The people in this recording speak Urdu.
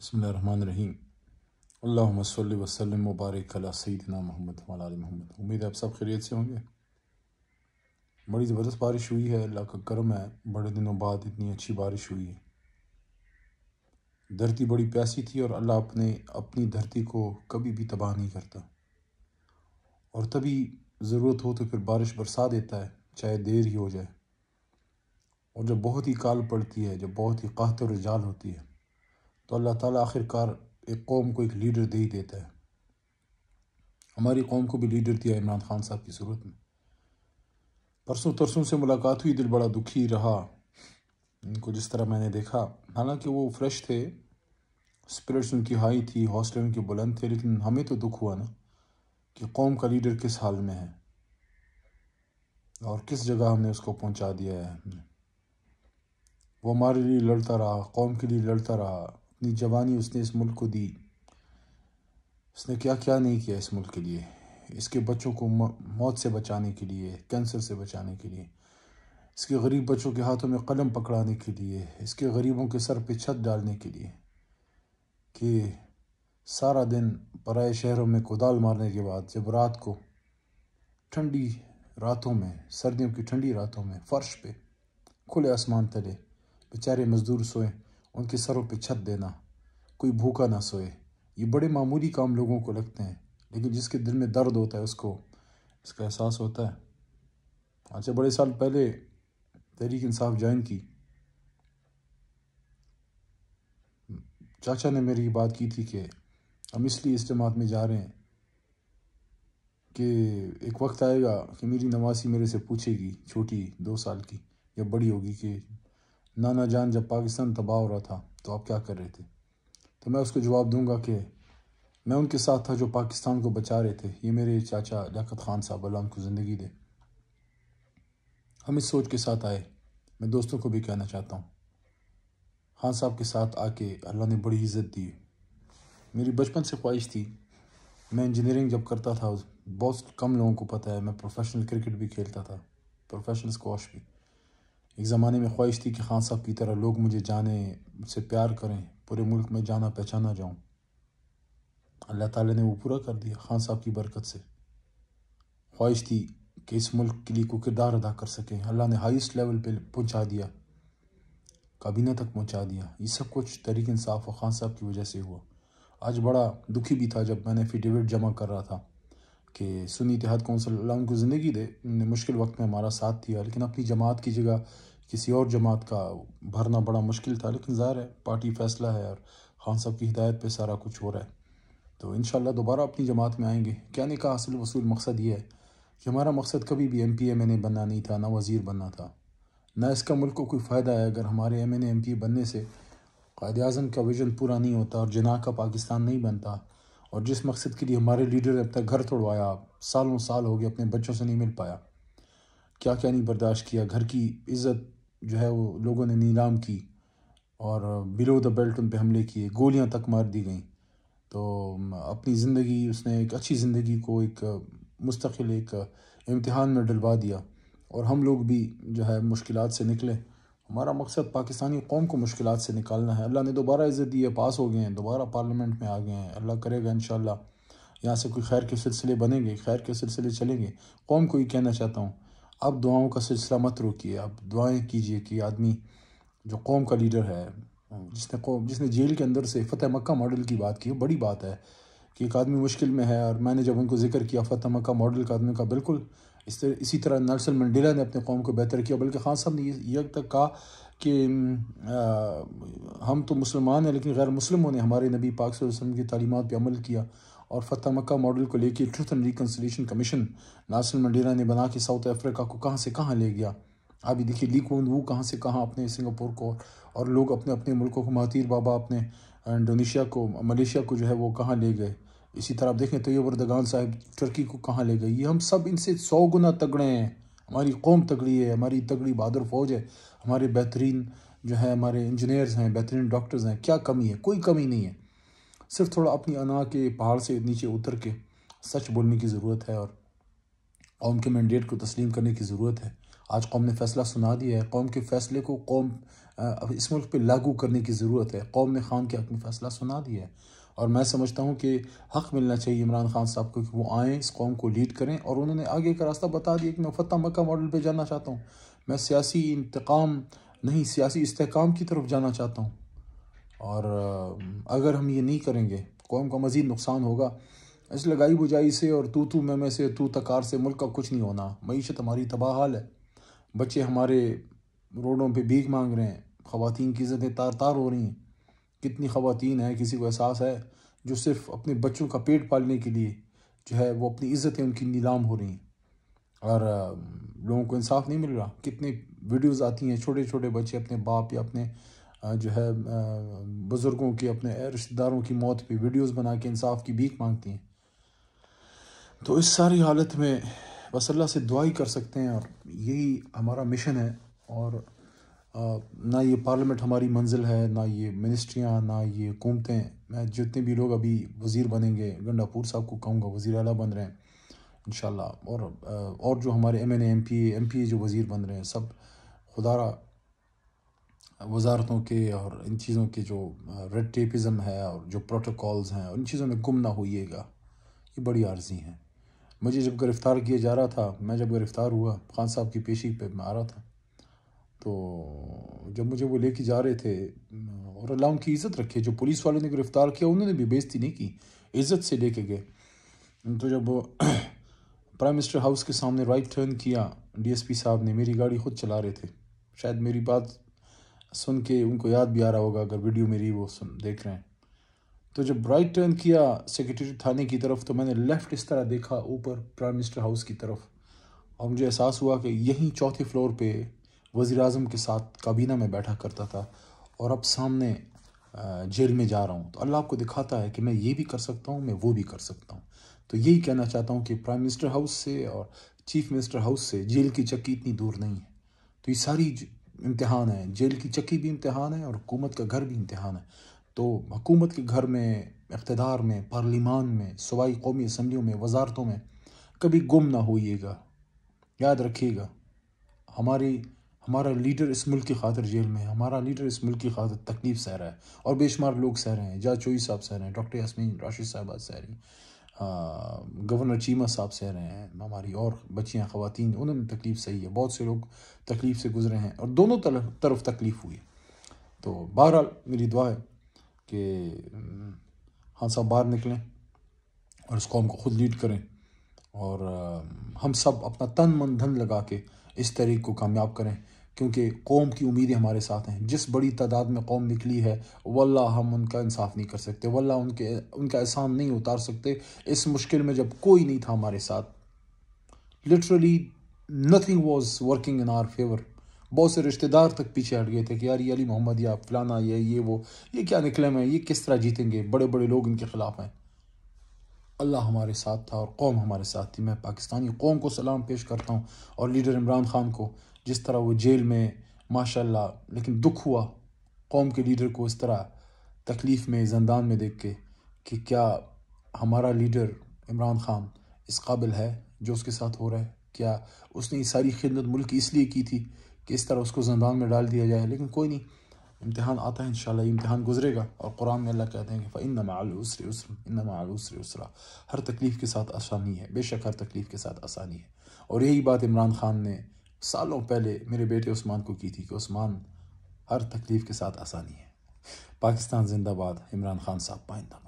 بسم اللہ الرحمن الرحیم۔ اللہم صلی وسلم مبارک علی سیدنا محمد وعلی آل محمد۔ امید ہے آپ سب خیریت سے ہوں گے۔ بڑی زبردست بارش ہوئی ہے، اللہ کا کرم ہے، بڑے دنوں بعد اتنی اچھی بارش ہوئی ہے۔ دھرتی بڑی پیاسی تھی اور اللہ اپنی دھرتی کو کبھی بھی تباہ نہیں کرتا، اور تبھی ضرورت ہو تو پھر بارش برسا دیتا ہے، چاہے دیر ہی ہو جائے۔ اور جب بہت ہی کال پڑتی ہے، جب بہت ہی قحط و رجال ہوتی ہے، تو اللہ تعالیٰ آخر کار ایک قوم کو ایک لیڈر دے ہی دیتا ہے۔ ہماری قوم کو بھی لیڈر دیا عمران خان صاحب کی صورت میں۔ پرسوں ترسوں سے ملاقات ہوئی، دل بڑا دکھی رہا ان کو جس طرح میں نے دیکھا۔ حالانکہ وہ فریش تھے، اسپرٹس ان کی ہائی تھی، حوصلے ان کے بلند تھے، لیکن ہمیں تو دکھ ہوا نا کہ قوم کا لیڈر کس حال میں ہے اور کس جگہ ہم نے اس کو پہنچا دیا ہے۔ وہ ہمارے لیے لڑتا رہا، قوم کے لیے لڑتا رہا، اپنی جوانی اس نے اس ملک کو دی۔ اس نے کیا کیا نہیں کیا اس ملک کے لیے، اس کے بچوں کو موت سے بچانے کے لیے، کینسر سے بچانے کے لیے، اس کے غریب بچوں کے ہاتھوں میں قلم پکڑانے کے لیے، اس کے غریبوں کے سر پہ چھت ڈالنے کے لیے، کہ سارا دن پرائے شہروں میں کدال مارنے کے بعد جب رات کو ٹھنڈی راتوں میں، سردیوں کی ٹھنڈی راتوں میں فرش پہ کھلے آسمان تلے بیچارے مزدور سوئیں، ان کے سروں پہ چھت دینا، کوئی بھوکا نہ سوئے، یہ بڑے معمولی کام لوگوں کو لگتے ہیں، لیکن جس کے دل میں درد ہوتا ہے اس کو اس کا احساس ہوتا ہے۔ اچھا، بڑے سال پہلے تحریک انصاف جوائن کی، چاچا نے میری بات کی تھی کہ ہم اس لیے اس جماعت میں جا رہے ہیں کہ ایک وقت آئے گا کہ میری نواسی میرے سے پوچھے گی، چھوٹی 2 سال کی یا بڑی ہوگی، کہ نانا جان جب پاکستان تباہ ہو رہا تھا تو آپ کیا کر رہے تھے؟ تو میں اس کو جواب دوں گا کہ میں ان کے ساتھ تھا جو پاکستان کو بچا رہے تھے۔ یہ میرے چاچا لیاقت خان صاحب، اللہ ان کو زندگی دے، ہم اس سوچ کے ساتھ آئے۔ میں دوستوں کو بھی کہنا چاہتا ہوں، خان صاحب کے ساتھ آ کے اللہ نے بڑی عزت دی۔ میری بچپن سے خواہش تھی، میں انجینئرنگ جب کرتا تھا، بہت کم لوگوں کو پتہ ہے میں پروفیشنل کرکٹ بھی کھیلتا تھا، پروفیشنل اسکواش بھی۔ ایک زمانے میں خواہش تھی کہ خان صاحب کی طرح لوگ مجھے جانیں، مجھ سے پیار کریں، پورے ملک میں جانا پہچانا جاؤں۔ اللہ تعالیٰ نے وہ پورا کر دیا خان صاحب کی برکت سے۔ خواہش تھی کہ اس ملک کے لیے کوئی کردار ادا کر سکیں، اللہ نے ہائیسٹ لیول پہ پہنچا دیا، کابینہ تک پہنچا دیا۔ یہ سب کچھ تحریک انصاف اور خان صاحب کی وجہ سے ہوا۔ آج بڑا دکھی بھی تھا جب میں نے ایفیڈیوٹ جمع کر رہا تھا کہ سنی اتحاد کونسل، اللہ ان کو زندگی دے، انہوں نے مشکل وقت میں ہمارا ساتھ دیا، لیکن اپنی جماعت کی جگہ کسی اور جماعت کا بھرنا بڑا مشکل تھا، لیکن ظاہر ہے پارٹی فیصلہ ہے اور خان صاحب کی ہدایت پہ سارا کچھ ہو رہا ہے۔ تو انشاءاللہ دوبارہ اپنی جماعت میں آئیں گے۔ کہنے کا حاصل وصول مقصد یہ ہے کہ ہمارا مقصد کبھی بھی ایم پی ایم این اے بننا نہیں تھا، نہ وزیر بننا تھا، نہ اس کا ملک کو کوئی فائدہ ہے اگر ہمارے M N A M P بننے سے قائد اعظم کا ویژن پورا نہیں ہوتا اور جناح کا پاکستان نہیں بنتا، اور جس مقصد کے لیے ہمارے لیڈر نے اپنا گھر توڑوایا، سالوں سال ہو گئے اپنے بچوں سے نہیں مل پایا، کیا کیا نہیں برداشت کیا، گھر کی عزت جو ہے وہ لوگوں نے نیلام کی، اور بلو دا بیلٹ ان پہ حملے کیے، گولیاں تک مار دی گئیں۔ تو اپنی زندگی اس نے ایک اچھی زندگی کو ایک مستقل ایک امتحان میں ڈلوا دیا، اور ہم لوگ بھی جو ہے مشکلات سے نکلے۔ ہمارا مقصد پاکستانی قوم کو مشکلات سے نکالنا ہے۔ اللہ نے دوبارہ عزت دی ہے، پاس ہو گئے ہیں، دوبارہ پارلیمنٹ میں آ گئے ہیں، اللہ کرے گا انشاءاللہ یہاں سے کوئی خیر کے سلسلے بنیں گے، خیر کے سلسلے چلیں گے۔ قوم کو یہ کہنا چاہتا ہوں، اب دعاؤں کا سلسلہ مت روکیے، اب دعائیں کیجئے کہ آدمی جو قوم کا لیڈر ہے، جس نے جیل کے اندر سے فتح مکہ ماڈل کی بات کی، بڑی بات ہے کہ ایک آدمی مشکل میں ہے، اور میں نے جب ان کو ذکر کیا فتح مکہ ماڈل کا آدمی کا، بالکل اسی طرح نیلسن منڈیلا نے اپنے قوم کو بہتر کیا، بلکہ خان صاحب نے یہ تک کہا کہ ہم تو مسلمان ہیں لیکن غیر مسلموں نے ہمارے نبی پاک صلی اللہ علیہ وسلم کی تعلیمات پہ عمل کیا، اور فتح مکہ ماڈل کو لے کے truth and reconciliation commission Nelson Mandela نے بنا کے ساؤتھ افریقہ کو کہاں سے کہاں لے گیا۔ ابھی دیکھیے لی کوان وو کہاں سے کہاں اپنے سنگاپور کو، اور لوگ اپنے اپنے ملکوں کو، مہاتیر بابا اپنے انڈونیشیا کو، ملیشیا کو جو ہے وہ کہاں لے گئے۔ اسی طرح آپ دیکھیں طیب اردگان صاحب ٹرکی کو کہاں لے گئے۔ یہ ہم سب ان سے 100 گنا تگڑے ہیں، ہماری قوم تگڑی ہے، ہماری تگڑی بہادر فوج ہے، ہمارے بہترین جو ہے ہمارے انجینئرز ہیں، بہترین ڈاکٹرز ہیں۔ کیا کمی ہے؟ کوئی کمی نہیں ہے، صرف تھوڑا اپنی انا کے پہاڑ سے نیچے اتر کے سچ بولنے کی ضرورت ہے، اور قوم کے مینڈیٹ کو تسلیم کرنے کی ضرورت ہے، آج قوم نے فیصلہ سنا دیا ہے، قوم کے فیصلے کو قوم اس ملک پہ لاگو کرنے کی ضرورت ہے۔ قوم نے خان کے حق میں فیصلہ سنا دیا ہے، اور میں سمجھتا ہوں کہ حق ملنا چاہیے عمران خان صاحب کو کہ وہ آئیں، اس قوم کو لیڈ کریں، اور انہوں نے آگے کا راستہ بتا دیا کہ میں فتح مکہ ماڈل پہ جانا چاہتا ہوں، میں سیاسی انتقام نہیں، سیاسی استحکام کی طرف جانا چاہتا ہوں۔ اور اگر ہم یہ نہیں کریں گے قوم کا مزید نقصان ہوگا۔ اس لگائی بجائی سے اور تو میں سے تو تکار سے ملک کا کچھ نہیں ہونا۔ معیشت ہماری تباہ حال ہے، بچے ہمارے روڈوں پہ بھیک مانگ رہے ہیں، خواتین کی عزتیں تار تار ہو رہی ہیں۔ کتنی خواتین ہیں، کسی کو احساس ہے، جو صرف اپنے بچوں کا پیٹ پالنے کے لیے جو ہے وہ اپنی عزتیں ان کی نیلام ہو رہی ہیں، اور لوگوں کو انصاف نہیں مل رہا۔ کتنی ویڈیوز آتی ہیں، چھوٹے چھوٹے بچے اپنے باپ یا اپنے جو ہے بزرگوں کی، اپنے رشتہ داروں کی موت پہ ویڈیوز بنا کے انصاف کی بھیک مانگتی ہیں۔ تو اس ساری حالت میں بس اللہ سے دعا ہی کر سکتے ہیں، اور یہی ہمارا مشن ہے۔ اور نہ یہ پارلیمنٹ ہماری منزل ہے، نہ یہ منسٹریاں، نہ یہ حکومتیں۔ میں جتنے بھی لوگ ابھی وزیر بنیں گے، گنڈا پور صاحب کو کہوں گا وزیر اعلیٰ بن رہے ہیں انشاءاللہ، اور جو ہمارے ایم پی اے جو وزیر بن رہے ہیں، سب خدا را وزارتوں کے اور ان چیزوں کے جو ریڈ ٹیپزم ہے اور جو پروٹوکولز ہیں، ان چیزوں میں گم نہ ہوئیے گا، یہ بڑی عارضی ہیں۔ مجھے جب گرفتار کیا جا رہا تھا، میں جب گرفتار ہوا خان صاحب کی پیشی پہ میں آ رہا تھا، تو جب مجھے وہ لے کے جا رہے تھے، اور اللہ ان کی عزت رکھے، جو پولیس والوں نے گرفتار کیا انہوں نے بھی بے عزتی نہیں کی، عزت سے لے کے گئے۔ تو جب پرائم منسٹر ہاؤس کے سامنے رائٹ ٹرن کیا ڈی ایس پی صاحب نے، میری گاڑی خود چلا رہے تھے، شاید میری بات سن کے ان کو یاد بھی آ رہا ہوگا اگر ویڈیو میری وہ دیکھ رہے ہیں۔ تو جب رائٹ ٹرن کیا سیکریٹری تھانے کی طرف، تو میں نے لیفٹ اس طرح دیکھا اوپر پرائم منسٹر ہاؤس کی طرف، اور مجھے احساس ہوا کہ یہیں چوتھے فلور پہ وزیر اعظم کے ساتھ کابینہ میں بیٹھا کرتا تھا، اور اب سامنے جیل میں جا رہا ہوں۔ تو اللہ آپ کو دکھاتا ہے کہ میں یہ بھی کر سکتا ہوں، میں وہ بھی کر سکتا ہوں۔ تو یہی کہنا چاہتا ہوں کہ پرائم منسٹر ہاؤس سے اور چیف منسٹر ہاؤس سے جیل کی چکی اتنی دور نہیں ہے۔ تو یہ ساری امتحان ہے، جیل کی چکی بھی امتحان ہے اور حکومت کا گھر بھی امتحان ہے۔ تو حکومت کے گھر میں، اقتدار میں، پارلیمان میں، صوبائی قومی اسمبلیوں میں، وزارتوں میں کبھی گم نہ ہوئیے گا۔ یاد رکھیے گا، ہمارا لیڈر اس ملک کی خاطر جیل میں ہے، ہمارا لیڈر اس ملک کی خاطر تکلیف سہ رہا ہے، اور بے شمار لوگ سہ رہے ہیں۔ جاج چوئی صاحب سہ رہے ہیں، ڈاکٹر یاسمین راشد صاحبہ سہ رہی ہیں، گورنر چیمہ صاحب سہ رہے ہیں، ہماری اور بچیاں، خواتین، انہوں نے تکلیف سہی ہے، بہت سے لوگ تکلیف سے گزرے ہیں، اور دونوں طرف تکلیف ہوئی ہے۔ تو بہرحال میری دعا ہے کہ خان صاحب باہر نکلیں اور اس قوم کو خود لیڈ کریں، اور ہم سب اپنا تن من دھن لگا کے اس تحریک کو کامیاب کریں، کیونکہ قوم کی امیدیں ہمارے ساتھ ہیں۔ جس بڑی تعداد میں قوم نکلی ہے، واللہ ہم ان کا انصاف نہیں کر سکتے، واللہ ان کا احسان نہیں اتار سکتے اس مشکل میں جب کوئی نہیں تھا ہمارے ساتھ۔ Literally nothing was working in our favour. بہت سے رشتہ دار تک پیچھے ہٹ گئے تھے کہ یار یہ علی محمد یا فلانا یہ وہ، یہ کیا نکلے میں، یہ کس طرح جیتیں گے، بڑے بڑے لوگ ان کے خلاف ہیں۔ اللہ ہمارے ساتھ تھا اور قوم ہمارے ساتھ تھی۔ میں پاکستانی قوم کو سلام پیش کرتا ہوں، اور لیڈر عمران خان کو، جس طرح وہ جیل میں ماشاءاللہ، لیکن دکھ ہوا قوم کے لیڈر کو اس طرح تکلیف میں، زندان میں دیکھ کے، کہ کیا ہمارا لیڈر عمران خان اس قابل ہے جو اس کے ساتھ ہو رہا ہے؟ کیا اس نے یہ ساری خدمت ملک کی اس لیے کی تھی کہ اس طرح اس کو زندان میں ڈال دیا جائے؟ لیکن کوئی نہیں، امتحان آتا ہے انشاءاللہ، یہ امتحان گزرے گا، اور قرآن میں اللہ کہتے ہیں کہ فَإِنَّ مَعَ الْعُسْرِ يُسْرًا، إِنَّ مَعَ الْعُسْرِ يُسْرًا، ہر تکلیف کے ساتھ آسانی ہے، بے شک ہر تکلیف کے ساتھ آسانی ہے۔ اور یہی بات عمران خان نے سالوں پہلے میرے بیٹے عثمان کو کی تھی کہ عثمان، ہر تکلیف کے ساتھ آسانی ہے۔ پاکستان زندہ باد، عمران خان صاحب پائندہ۔